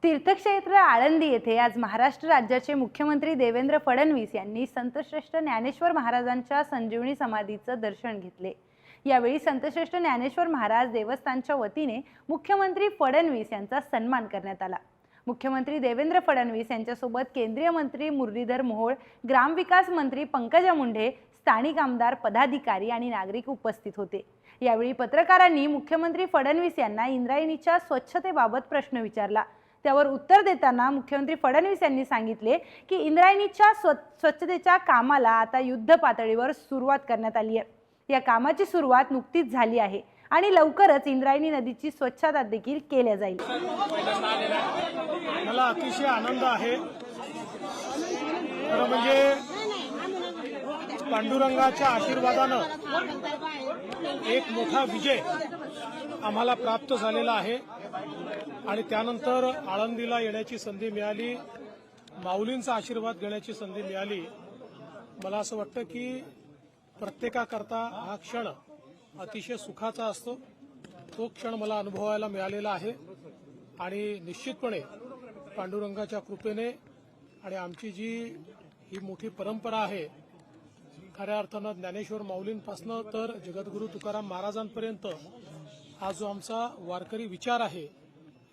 तीर्थक्षेत्र आळंदी येथे आज महाराष्ट्र राज्याचे मुख्यमंत्री देवेंद्र फडणवीस यांनी संतश्रेष्ठ ज्ञानेश्वर महाराजांच्या संजीवनी समाधीचं दर्शन घेतले। यावेळी संतश्रेष्ठ ज्ञानेश्वर महाराज देवस्थानच्या वतीने मुख्यमंत्री फडणवीस यांचा सन्मान करण्यात आला। मुख्यमंत्री देवेंद्र फडणवीस यांच्यासोबत केंद्रीय मंत्री मुरलीधर मोहोळ, ग्रामविकास मंत्री पंकजा मुंडे, स्थानिक आमदार, पदाधिकारी आणि नागरिक उपस्थित होते। यावेळी पत्रकारांनी मुख्यमंत्री फडणवीस यांना इंद्रायणीच्या स्वच्छतेबाबत प्रश्न विचारला। त्यावर उत्तर देताना मुख्यमंत्री फडणवीस यांनी सांगितले की इंद्रायणीच्या स्वच्छतेच्या कामाला आता युद्ध पातळीवर सुरुवात करण्यात आली आहे। या कामाची सुरुवात नुकतीच झाली आहे आणि लवकरच इंद्रायणी नदीची स्वच्छता देखील केली जाईल। मला अतिशय आनंद आहे। खरं म्हणजे पांडुरंगाच्या आशीर्वादानं एक मोठा विजय आम्हाला प्राप्त झालेला आहे आणि त्यानंतर आळंदीला येण्याची संधी मिळाली, माऊलींचा आशीर्वाद घेण्याची संधी मिळाली। मला असं वाटतं की प्रत्येकाकरता हा क्षण अतिशय सुखाचा असतो। तो क्षण मला अनुभवायला मिळालेला आहे आणि निश्चितपणे पांडुरंगाच्या कृपेने आणि आमची जी ही मोठी परंपरा आहे, खऱ्या अर्थानं ज्ञानेश्वर माऊलींपासनं तर जगद्गुरू तुकाराम महाराजांपर्यंत हा जो आमचा वारकरी विचार आहे,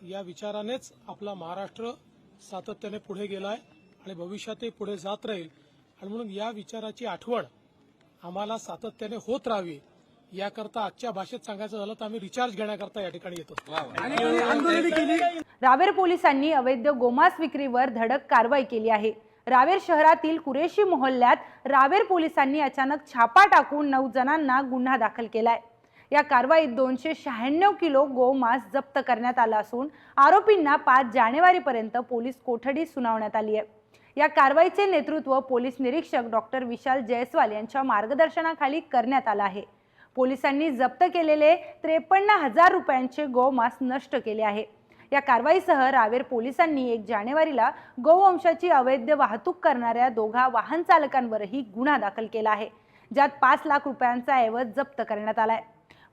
या विचारानेच आपला महाराष्ट्र सातत्याने पुढे गेलाय आणि भविष्यातही पुढे जात राहील। आणि म्हणून या विचाराची आठवण आम्हाला सातत्याने होत राहावी, याकरता आजच्या भाषेत सांगायचं झालं तर आम्ही रिचार्ज घेण्याकरता या ठिकाणी येतो। रावेर पोलिसांनी अवैध गोमांस विक्रीवर धडक कारवाई केली आहे। रावेर शहरातील कुरेशी मोहल्ल्यात रावेर पोलिसांनी अचानक छापा टाकून 9 जणांना गुन्हा दाखल केलाय। या कारवाईत 296 किलो गोमांस जप्त करण्यात आला असून आरोपींना 5 जानेवारीपर्यंत पोलीस कोठडी सुनावण्यात आली आहे। या कारवाईचे नेतृत्व पोलीस निरीक्षक डॉक्टर विशाल जयस्वाल यांच्या मार्गदर्शनाखाली करण्यात आलं आहे। पोलिसांनी जप्त केलेले 53,000 रुपयांचे गोमांस नष्ट केले आहे। या कारवाईसह रावेर पोलिसांनी 1 जानेवारीला गोवंशाची अवैध वाहतूक करणाऱ्या 2 वाहन चालकांवरही गुन्हा दाखल केला आहे, ज्यात 5 लाख रुपयांचा ऐवज जप्त करण्यात आलाय।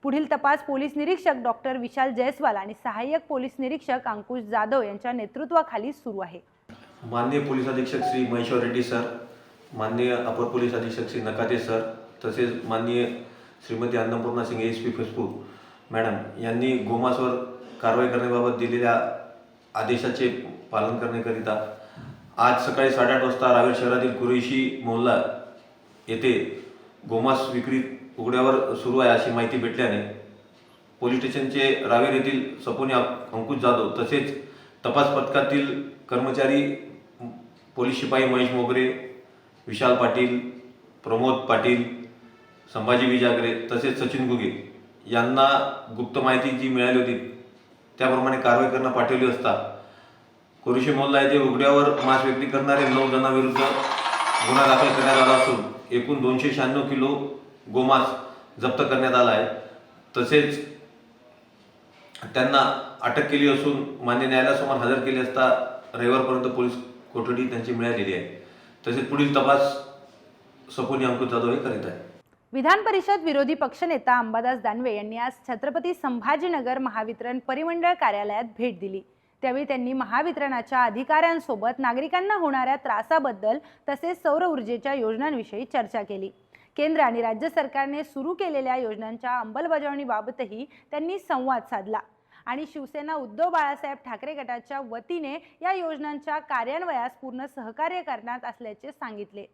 पुढील तपास पोलीस निरीक्षक डॉक्टर विशाल जयस्वाल आणि सहाय्यक पोलीस निरीक्षक अंकुश जाधव यांच्या नेतृत्वाखाली सुरू आहे। माननीय पोलीस अधीक्षक श्री महेश्वर रेड्डी सर, माननीय अपर पोलीस अधीक्षक श्री नकाते सर, तसेच माननीय Shrimati Annapurna Singh SP Facebook madam यांनी गोमांसवर कारवाई करण्याबाबत दिलेल्या आदेशाचे पालन करण्याकरिता आज सकाळी 8:30 वाजता रावेर शहरातील कुरेशी मोहल्ला येथे गोमांस विक्री उघड्यावर सुरू आहे अशी माहिती भेटल्याने पोलीस स्टेशनचे रावेर येथील सपोनी अंकुश जाधव तसेच तपास पथकातील कर्मचारी पोलीस शिपाई महेश मोगरे, विशाल पाटील, प्रमोद पाटील, संभाजी विजागरे तसेच सचिन गुगे यांना गुप्त माहिती जी मिळाली होती त्याप्रमाणे कारवाई करणं पाठवली असता कुरेशी मोहल्ला येथे उघड्यावर मांस विक्री करणारे 9 जणांविरुद्ध गुन्हा दाखल करण्यात आला असून एकूण 296 किलो गोमांस जप्त करण्यात आला आहे। तसेच त्यांना अटक केली असून मान्य न्यायालयासमोर हजर केले असता रविवारपर्यंत पोलीस कोठडी त्यांची मिळालेली आहे। तसेच पुढील तपास सपोनी अंकुश जाधव हे करीत आहे। विधान परिषद विरोधी पक्षनेता अंबादास दानवे यांनी आज छत्रपती संभाजीनगर महावितरण परिमंडळ कार्यालयात भेट दिली। त्यावेळी त्यांनी महावितरणाच्या अधिकाऱ्यांसोबत नागरिकांना होणाऱ्या त्रासाबद्दल तसेच सौर ऊर्जेच्या योजनांविषयी चर्चा केली। केंद्र आणि राज्य सरकारने सुरू केलेल्या योजनांच्या अंमलबजावणीबाबतही त्यांनी संवाद साधला आणि शिवसेना उद्धव बाळासाहेब ठाकरे गटाच्या वतीने या योजनांच्या कार्यान्वयास पूर्ण सहकार्य करण्यात असल्याचे सांगितले।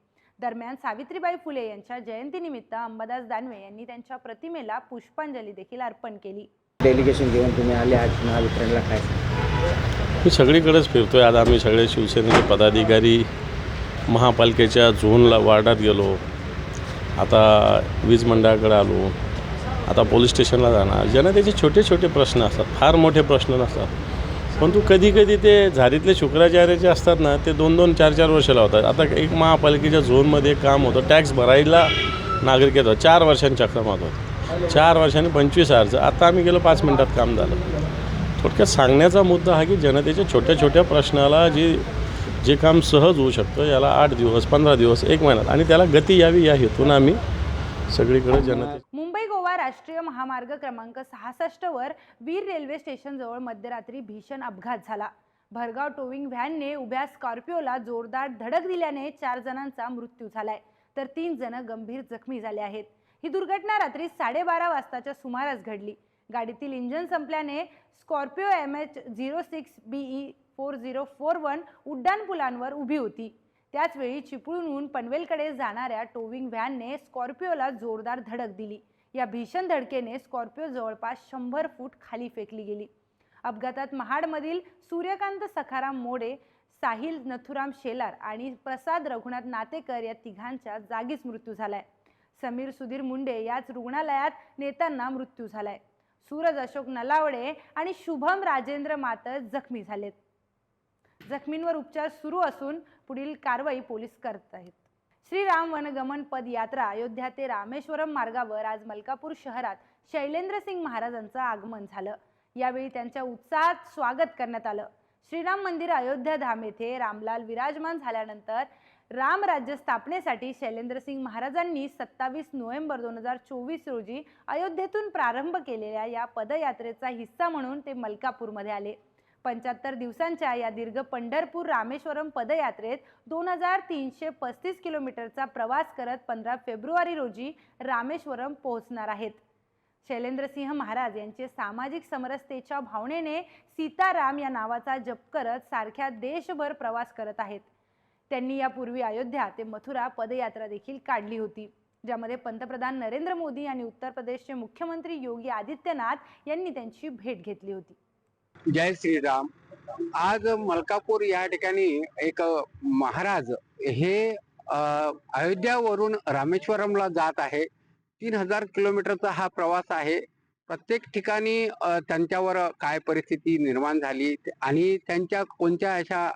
दरम्यान सावित्रीबाई फुले यांच्या जयंतीनिमित्त अंबादास दानवे यांनी त्यांच्या प्रतिमेला पुष्पांजली देखील अर्पण केली। डेलिगेशन घेऊन तुम्ही आले आज महावितरणला, काय मी सगळीकडेच फिरतोय। आज आम्ही सगळे शिवसेनेचे पदाधिकारी महापालिकेच्या झोनला वार्डात गेलो, आता वीज मंडळाकडे आलो, आता पोलीस स्टेशनला जाणार। जनतेचे छोटे छोटे प्रश्न असतात, फार मोठे प्रश्न नसतात, परंतु कधी कधी ते झारीतले शुक्राचार्याचे असतात ना, ते 2-2, 4-4 वर्ष लावतात। आता एक महापालिकेच्या झोनमध्ये काम होतं, टॅक्स भरायला नागरिक येतात, 4 वर्षांच्या क्रमात होतं, 4 वर्षांनी 25,000। आता आम्ही गेलो 5 मिनिटात काम झालं। थोडक्यात सांगण्याचा मुद्दा हा की जनतेच्या छोट्या छोट्या प्रश्नाला जे काम सहज होऊ शकतं याला 8 दिवस, 15 दिवस, 1 महिन्यात आणि त्याला गती यावी या हेतून आम्ही सगळीकडे जनते। मुंबई गोवा राष्ट्रीय महामार्ग क्रमांक 66 वर वीर रेल्वे स्टेशन जवळ मध्यरात्री भीषण अपघात झाला। भरधाव टोविंग व्हॅनने उभ्या स्कॉर्पिओला जोरदार धडक दिल्याने 4 जणांचा मृत्यू झालाय, तर 3 जण गंभीर जखमी झाले आहेत. ही दुर्घटना रात्री 12:30 वाजताच्या सुमारास घडली. गाडीतील इंजिन संपल्याने स्कॉर्पिओ MH06BE 4041 उड्डाणपुलांवर उभी होती. त्याचवेळी चिपळूणहून पनवेलकडे जाणाऱ्या टोविंग व्हॅनने स्कॉर्पिओला जोरदार धडक दिली. या भीषण धडकेने स्कॉर्पिओ जवळपास 100 फूट खाली फेकली गेली. अपघातात महाडमधील सूर्यकांत सखाराम मोडे, साहिल नथुराम शेलार आणि प्रसाद रघुनाथ नातेकर या तिघांचा जागीच मृत्यू झालाय. समीर सुधीर मुंडे याच रुग्णालयात नेताना मृत्यू झालाय. सूरज अशोक नलावडे आणि शुभम राजेंद्र मातर जखमी झालेत. जखमींवर उपचार सुरू असून पुढील कारवाई पोलीस करत आहेत. श्रीराम वनगमन पदयात्रा अयोध्या ते रामेश्वरम मार्गावर आज मलकापूर शहरात शैलेंद्रसिंग महाराजांचं आगमन झालं. यावेळी त्यांच्या उत्साहात स्वागत करण्यात आलं. श्रीराम मंदिर अयोध्या धाम येथे रामलाल विराजमान झाल्यानंतर राम राज्य स्थापनेसाठी शैलेंद्रसिंग महाराजांनी 27 नोव्हेंबर 2024 रोजी अयोध्येतून प्रारंभ केलेल्या या पदयात्रेचा हिस्सा म्हणून ते मलकापूरमध्ये आले. 75 दिवसांच्या या दीर्घ पंढरपूर रामेश्वरम पदयात्रेत 2335 किलोमीटरचा प्रवास करत 15 फेब्रुवारी रोजी रामेश्वरम पोहोचणार आहेत. शैलेंद्रसिंह महाराज यांचे सामाजिक समरसतेच्या भावनेने सीताराम या नावाचा जप करत सारख्या देशभर प्रवास करत आहेत. त्यांनी यापूर्वी अयोध्या ते मथुरा पदयात्रा देखील काढली होती, ज्यामध्ये पंतप्रधान नरेंद्र मोदी आणि उत्तर प्रदेशचे मुख्यमंत्री योगी आदित्यनाथ यांनी त्यांची भेट घेतली होती. जय श्रीराम. आज मलकापूर या ठिकाणी एक महाराज हे अयोध्यावरून रामेश्वरमला जात आहे. 3000 किलोमीटरचा हा प्रवास आहे. प्रत्येक ठिकाणी त्यांच्यावर काय परिस्थिती निर्माण झाली आणि त्यांच्या कोणत्या अशा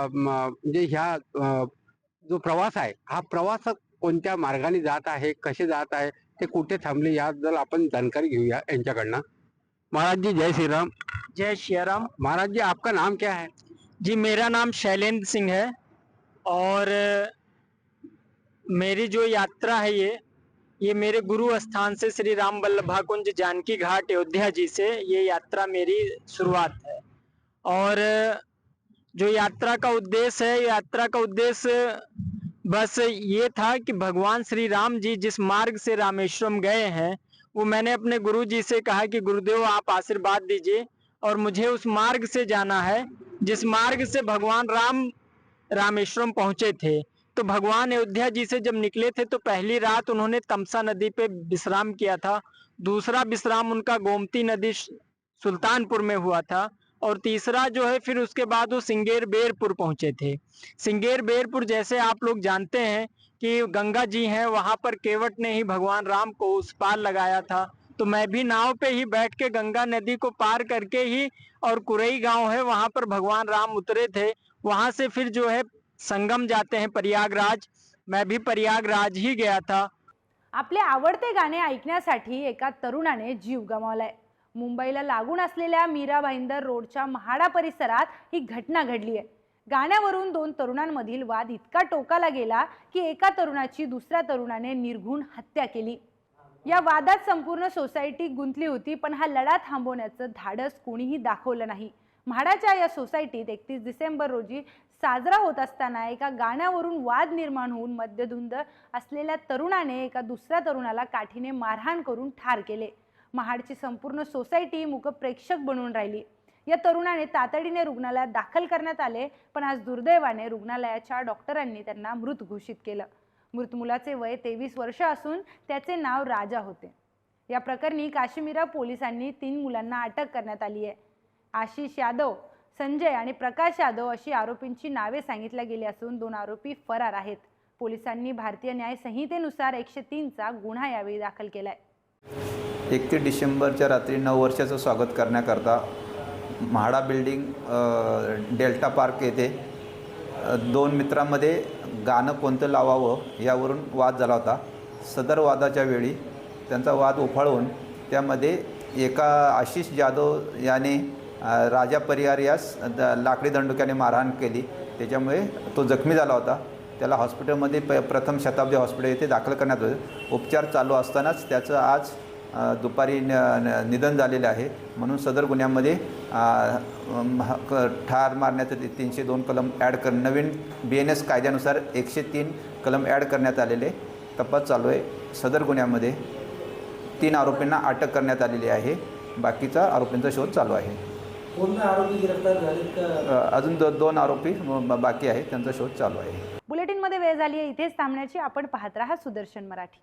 म्हणजे ह्या जो प्रवास आहे हा प्रवास कोणत्या मार्गाने जात आहे, कसे जात आहे, ते कुठे थांबले, याबद्दल आपण जानकारी घेऊया यांच्याकडनं. महाराज जी जय श्री राम. जय श्री राम. महाराज जी आपका नाम क्या है? जी मेरा नाम शैलेंद्र सिंह है और मेरी जो यात्रा है ये मेरे गुरु स्थान से श्री राम वल्लभा कुंज जानकी घाट अयोध्या जी से ये यात्रा मेरी शुरुआत है. और जो यात्रा का उद्देश्य बस ये था कि भगवान श्री राम जी जिस मार्ग से रामेश्वरम गए हैं वो मैंने अपने गुरु जी से कहा कि गुरुदेव आप आशीर्वाद दीजिए और मुझे उस मार्ग से जाना है जिस मार्ग से भगवान राम रामेश्वरम पहुंचे थे. तो भगवान अयोध्या जी से जब निकले थे तो पहली रात उन्होंने तमसा नदी पे विश्राम किया था. दूसरा विश्राम उनका गोमती नदी सुल्तानपुर में हुआ था और तीसरा जो है फिर उसके बाद वो सिंगेर बेरपुर पहुंचे थे. सिंगेर बेरपुर जैसे आप लोग जानते हैं कि गंगा जी हैं, वहां पर केवट ने ही भगवान राम को उस पार लगाया था. तो मैं भी नाव पे ही बैठ के गंगा नदी को पार करके ही, और कुरई गांव है वहां पर भगवान राम उतरे थे. वहां से फिर जो है संगम जाते हैं प्रयागराज. मैं भी प्रयागराज ही गया था. आपले आवडते गाणे ऐकण्यासाठी एका तरुणाने जीव गमावलाय. मुंबईला लागून असलेल्या मीरा भाईंदर रोडच्या म्हाडा परिसरात ही घटना घडली आहे. गाण्यावरून 2 तरुणांमधील वाद इतका टोकाला गेला की एका तरुणाची दुसऱ्या तरुणाने निर्घृण हत्या केली. या वादात संपूर्ण सोसायटी गुंतली होती, पण हा लढा थांबवण्याचं धाडस कोणीही दाखवलं नाही. म्हाडाच्या या सोसायटीत 31 डिसेंबर रोजी साजरा होत असताना एका गाण्यावरून वाद निर्माण होऊन मद्यधुंद असलेल्या तरुणाने एका दुसऱ्या तरुणाला काठीने मारहाण करून ठार केले. महाडची संपूर्ण सोसायटी मूकप्रेक्षक बनून राहिली. या तरुणाने तातडीने रुग्णालयात दाखल करण्यात आले, पण आज दुर्दैवाने रुग्णालयाच्या डॉक्टरांनी त्यांना मृत घोषित केलं. मृत मुलाचे वय 23 वर्ष असून त्याचे नाव राजा होते. या प्रकरणी काश्मीरा पोलिसांनी 3 मुलांना अटक करण्यात आली आहे. आशिष यादव, संजय आणि प्रकाश यादव अशी आरोपींची नावे सांगितली गेली असून 2 आरोपी फरार आहेत. पोलिसांनी भारतीय न्याय संहितेनुसार 103चा गुन्हा यावेळी दाखल केलाय. 31 डिसेंबरच्या रात्री 9 वर्षाचं स्वागत करण्याकरता म्हाडा बिल्डिंग डेल्टा पार्क येथे 2 मित्रांमध्ये गाणं कोणतं लावावं यावरून वाद झाला होता. सदर वादाच्या वेळी त्यांचा वाद उफाळून त्यामध्ये एका आशिष जाधव याने राजा परिहार यास लाकडी दंडुक्याने मारहाण केली. त्याच्यामुळे तो जखमी झाला होता. त्याला हॉस्पिटलमध्ये प्रथम शताब्दी हॉस्पिटल येथे दाखल करण्यात होते. उपचार चालू असतानाच त्याचं आज दुपारी निधन झालेले आहे. म्हणून सदर गुन्ह्यामध्ये ठार मारण्याचं 302 कलम ॲड कर नवीन BNS कायद्यानुसार 103 कलम ॲड करण्यात आलेले तपास चालू आहे. सदर गुन्ह्यामध्ये 3 आरोपींना अटक करण्यात आलेली आहे. बाकीचा आरोपींचा शोध चालू आहे. आरोपी गिरफ्तार झालेत का? अजून 2 आरोपी बाकी आहेत, त्यांचा शोध चालू आहे. बुलेटिनमध्ये वेळ झाली आहे इथेच थांबण्याची. आपण पाहत राहा सुदर्शन मराठी.